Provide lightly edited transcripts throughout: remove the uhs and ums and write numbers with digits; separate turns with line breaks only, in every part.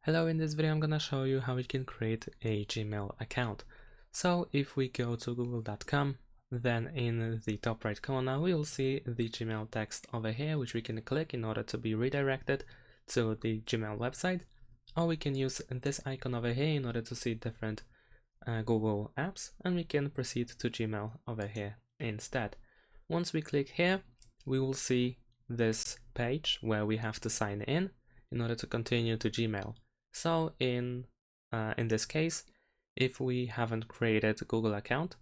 Hello, in this video I'm gonna show you how we can create a Gmail account. So if we go to google.com, then in the top right corner we will see the Gmail text over here, which we can click in order to be redirected to the Gmail website, or we can use this icon over here in order to see different Google apps, and we can proceed to Gmail over here instead. Once we click here, we will see this page where we have to sign in order to continue to Gmail. So in this case, if we haven't created a Google account,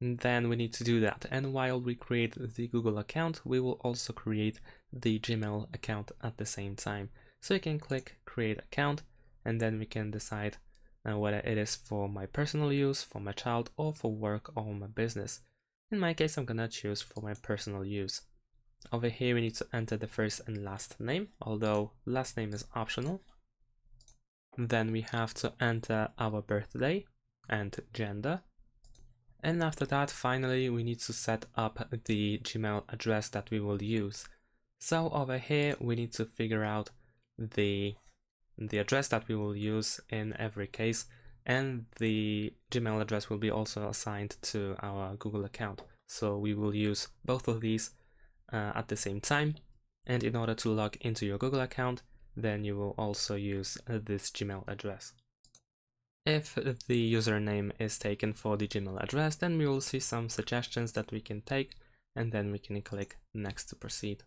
then we need to do that. And while we create the Google account, we will also create the Gmail account at the same time. So you can click create account, and then we can decide whether it is for my personal use, for my child, or for work or my business. In my case, I'm gonna choose for my personal use. Over here, we need to enter the first and last name, although last name is optional. Then we have to enter our birthday and gender. And after that, finally, we need to set up the Gmail address that we will use. So over here, we need to figure out the address that we will use in every case, and the Gmail address will be also assigned to our Google account. So we will use both of these at the same time. And in order to log into your Google account, then you will also use this Gmail address. If the username is taken for the Gmail address, then we will see some suggestions that we can take, and then we can click next to proceed.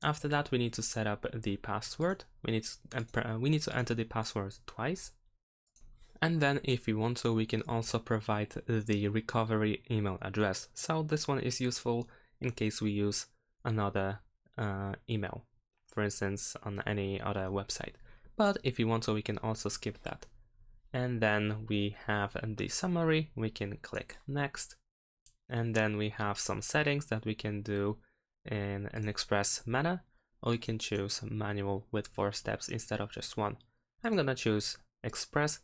After that, we need to set up the password. We need to enter the password twice. And then if we want to, we can also provide the recovery email address. So this one is useful in case we use another email, for instance, on any other website. But if you want to, we can also skip that. And then we have the summary. We can click next. And then we have some settings that we can do in an express manner, or we can choose manual with 4 steps instead of just 1. I'm gonna choose express,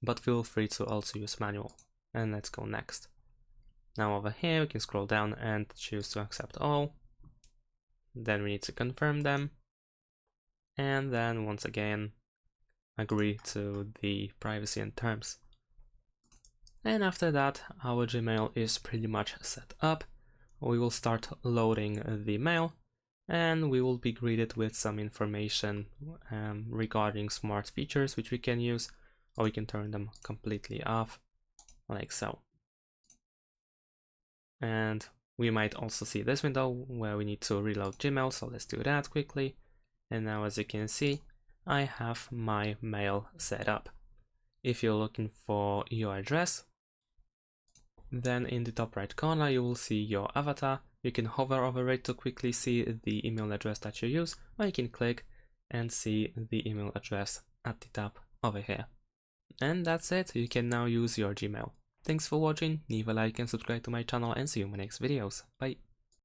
but feel free to also use manual. And let's go next. Now over here, we can scroll down and choose to accept all. Then we need to confirm them. And then once again, agree to the privacy and terms. And after that, our Gmail is pretty much set up. We will start loading the mail, and we will be greeted with some information regarding smart features which we can use, or we can turn them completely off, like so. And we might also see this window where we need to reload Gmail, so let's do that quickly. And now, as you can see, I have my mail set up. If you're looking for your address, then in the top right corner you will see your avatar. You can hover over it to quickly see the email address that you use, or you can click and see the email address at the top over here. And that's it, you can now use your Gmail. Thanks for watching, leave a like and subscribe to my channel, and see you in my next videos. Bye!